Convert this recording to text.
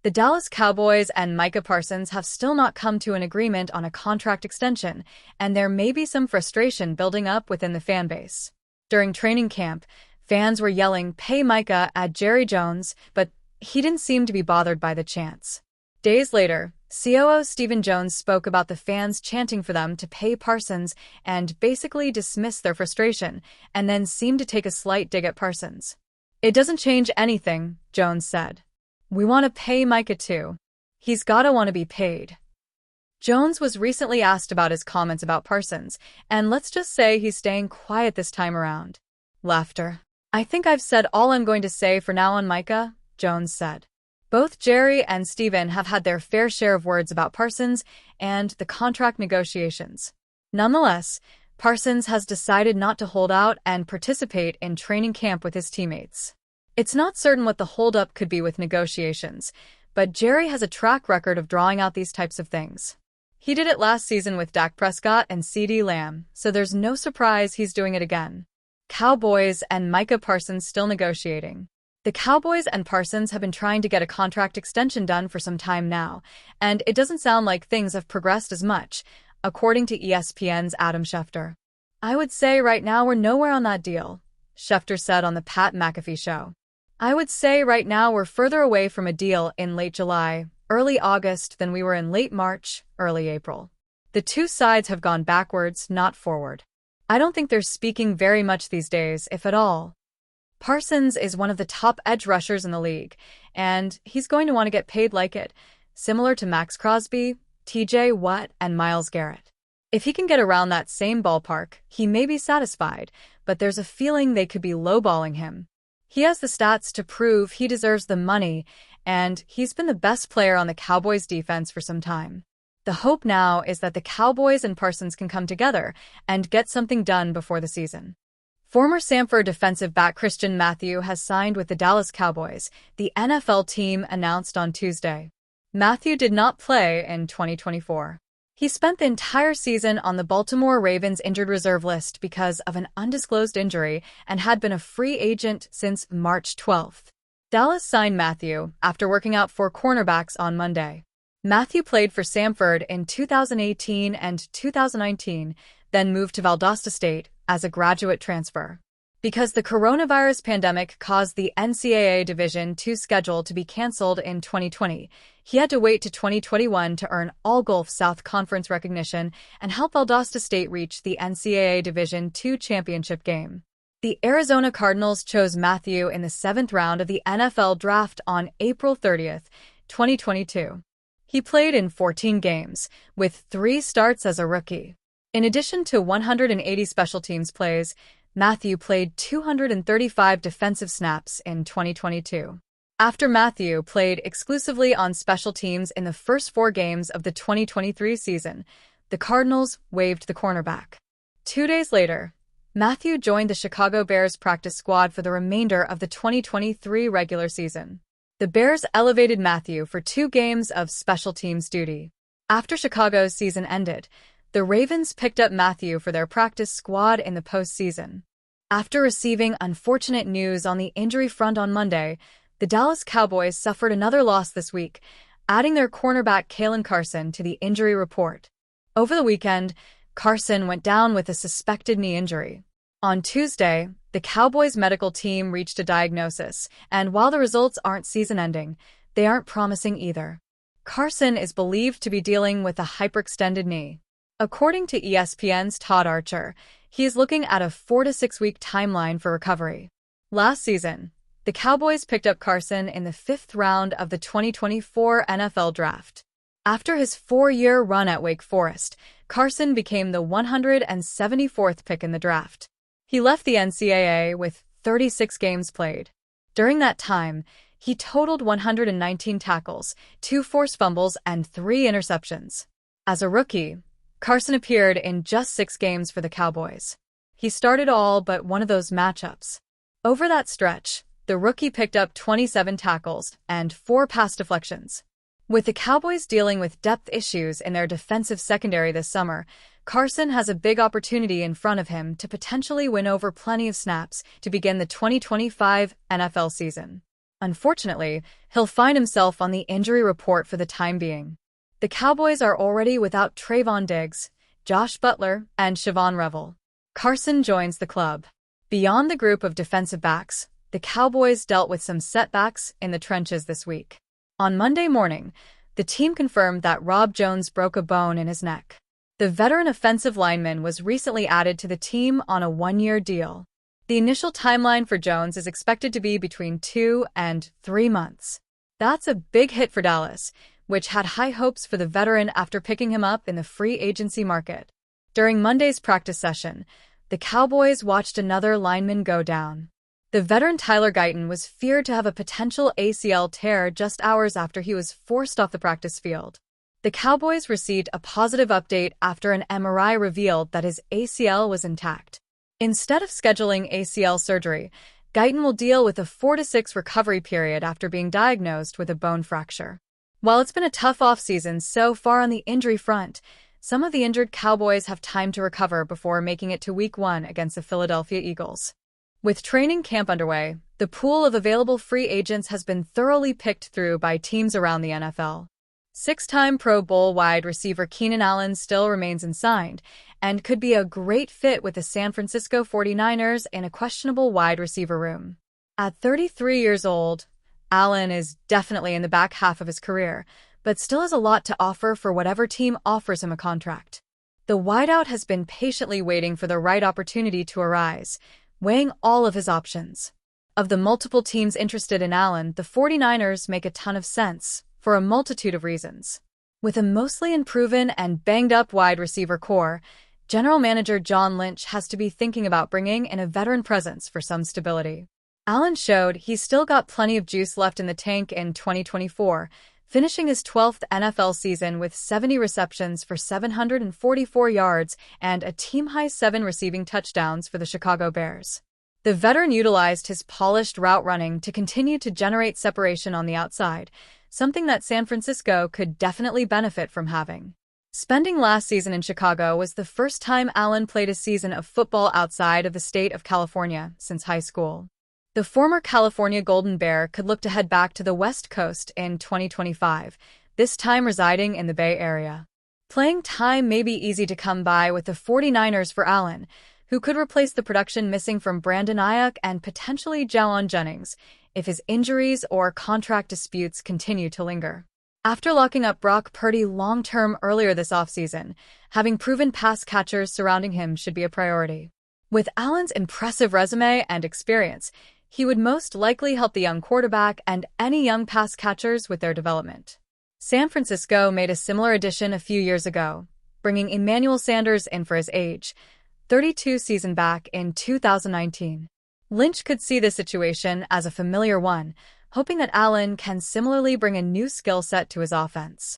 The Dallas Cowboys and Micah Parsons have still not come to an agreement on a contract extension, and there may be some frustration building up within the fan base. During training camp, fans were yelling, "Pay Micah," at Jerry Jones, but he didn't seem to be bothered by the chants. Days later, COO Stephen Jones spoke about the fans chanting for them to pay Parsons and basically dismissed their frustration, and then seemed to take a slight dig at Parsons. "It doesn't change anything," Jones said. "We want to pay Micah too. He's gotta want to be paid." Jones was recently asked about his comments about Parsons, and let's just say he's staying quiet this time around. Laughter. "I think I've said all I'm going to say for now on Micah," Jones said. Both Jerry and Stephen have had their fair share of words about Parsons and the contract negotiations. Nonetheless, Parsons has decided not to hold out and participate in training camp with his teammates. It's not certain what the holdup could be with negotiations, but Jerry has a track record of drawing out these types of things. He did it last season with Dak Prescott and CeeDee Lamb, so there's no surprise he's doing it again. Cowboys and Micah Parsons still negotiating. The Cowboys and Parsons have been trying to get a contract extension done for some time now, and it doesn't sound like things have progressed as much, according to ESPN's Adam Schefter. "I would say right now we're nowhere on that deal," Schefter said on the Pat McAfee show. "I would say right now we're further away from a deal in late July, early August than we were in late March, early April. The two sides have gone backwards, not forward. I don't think they're speaking very much these days, if at all." Parsons is one of the top edge rushers in the league, and he's going to want to get paid like it, similar to Max Crosby, TJ Watt, and Myles Garrett. If he can get around that same ballpark, he may be satisfied, but there's a feeling they could be lowballing him. He has the stats to prove he deserves the money, and he's been the best player on the Cowboys defense for some time. The hope now is that the Cowboys and Parsons can come together and get something done before the season. Former Samford defensive back Christian Matthew has signed with the Dallas Cowboys, the NFL team announced on Tuesday. Matthew did not play in 2024. He spent the entire season on the Baltimore Ravens injured reserve list because of an undisclosed injury and had been a free agent since March 12th. Dallas signed Matthew after working out 4 cornerbacks on Monday. Matthew played for Samford in 2018 and 2019, then moved to Valdosta State as a graduate transfer. Because the coronavirus pandemic caused the NCAA Division II schedule to be canceled in 2020, he had to wait to 2021 to earn all Gulf South Conference recognition and help Valdosta State reach the NCAA Division II championship game. The Arizona Cardinals chose Matthew in the 7th round of the NFL Draft on April 30th, 2022. He played in 14 games, with 3 starts as a rookie. In addition to 180 special teams plays, Matthew played 235 defensive snaps in 2022. After Matthew played exclusively on special teams in the first 4 games of the 2023 season, the Cardinals waived the cornerback. 2 days later, Matthew joined the Chicago Bears practice squad for the remainder of the 2023 regular season. The Bears elevated Matthew for 2 games of special teams duty. After Chicago's season ended, the Ravens picked up Matthew for their practice squad in the postseason. After receiving unfortunate news on the injury front on Monday, the Dallas Cowboys suffered another loss this week, adding their cornerback Kalen Carson to the injury report. Over the weekend, Carson went down with a suspected knee injury. On Tuesday, the Cowboys medical team reached a diagnosis, and while the results aren't season-ending, they aren't promising either. Carson is believed to be dealing with a hyperextended knee. According to ESPN's Todd Archer, he is looking at a 4 to 6 week timeline for recovery. Last season, the Cowboys picked up Carson in the 5th round of the 2024 NFL Draft. After his 4-year run at Wake Forest, Carson became the 174th pick in the draft. He left the NCAA with 36 games played. During that time, he totaled 119 tackles, 2 forced fumbles, and 3 interceptions. As a rookie, Carson appeared in just 6 games for the Cowboys. He started all but one of those matchups. Over that stretch, the rookie picked up 27 tackles and 4 pass deflections. With the Cowboys dealing with depth issues in their defensive secondary this summer, Carson has a big opportunity in front of him to potentially win over plenty of snaps to begin the 2025 NFL season. Unfortunately, he'll find himself on the injury report for the time being. The Cowboys are already without Trayvon Diggs, Josh Butler, and Siobhan Revel. Carson joins the club. Beyond the group of defensive backs, the Cowboys dealt with some setbacks in the trenches this week. On Monday morning, the team confirmed that Rob Jones broke a bone in his neck. The veteran offensive lineman was recently added to the team on a one-year deal. The initial timeline for Jones is expected to be between 2 and 3 months. That's a big hit for Dallas, which had high hopes for the veteran after picking him up in the free agency market. During Monday's practice session, the Cowboys watched another lineman go down. The veteran Tyler Guyton was feared to have a potential ACL tear just hours after he was forced off the practice field. The Cowboys received a positive update after an MRI revealed that his ACL was intact. Instead of scheduling ACL surgery, Guyton will deal with a 4 to 6 recovery period after being diagnosed with a bone fracture. While it's been a tough offseason so far on the injury front, some of the injured Cowboys have time to recover before making it to Week 1 against the Philadelphia Eagles. With training camp underway, the pool of available free agents has been thoroughly picked through by teams around the NFL. Six-time Pro Bowl wide receiver Keenan Allen still remains unsigned and could be a great fit with the San Francisco 49ers in a questionable wide receiver room. At 33 years old, Allen is definitely in the back half of his career, but still has a lot to offer for whatever team offers him a contract. The wideout has been patiently waiting for the right opportunity to arise, weighing all of his options. Of the multiple teams interested in Allen, the 49ers make a ton of sense, for a multitude of reasons. With a mostly unproven and banged-up wide receiver core, General Manager John Lynch has to be thinking about bringing in a veteran presence for some stability. Allen showed he's still got plenty of juice left in the tank in 2024, finishing his 12th NFL season with 70 receptions for 744 yards and a team-high 7 receiving touchdowns for the Chicago Bears. The veteran utilized his polished route running to continue to generate separation on the outside, something that San Francisco could definitely benefit from having. Spending last season in Chicago was the first time Allen played a season of football outside of the state of California since high school. The former California Golden Bear could look to head back to the West Coast in 2025, this time residing in the Bay Area. Playing time may be easy to come by with the 49ers for Allen, who could replace the production missing from Brandon Ayuk and potentially Jalen Jennings if his injuries or contract disputes continue to linger. After locking up Brock Purdy long-term earlier this offseason, having proven pass catchers surrounding him should be a priority. With Allen's impressive resume and experience, he would most likely help the young quarterback and any young pass catchers with their development. San Francisco made a similar addition a few years ago, bringing Emmanuel Sanders in for his age, 32 season back in 2019. Lynch could see this situation as a familiar one, hoping that Allen can similarly bring a new skill set to his offense.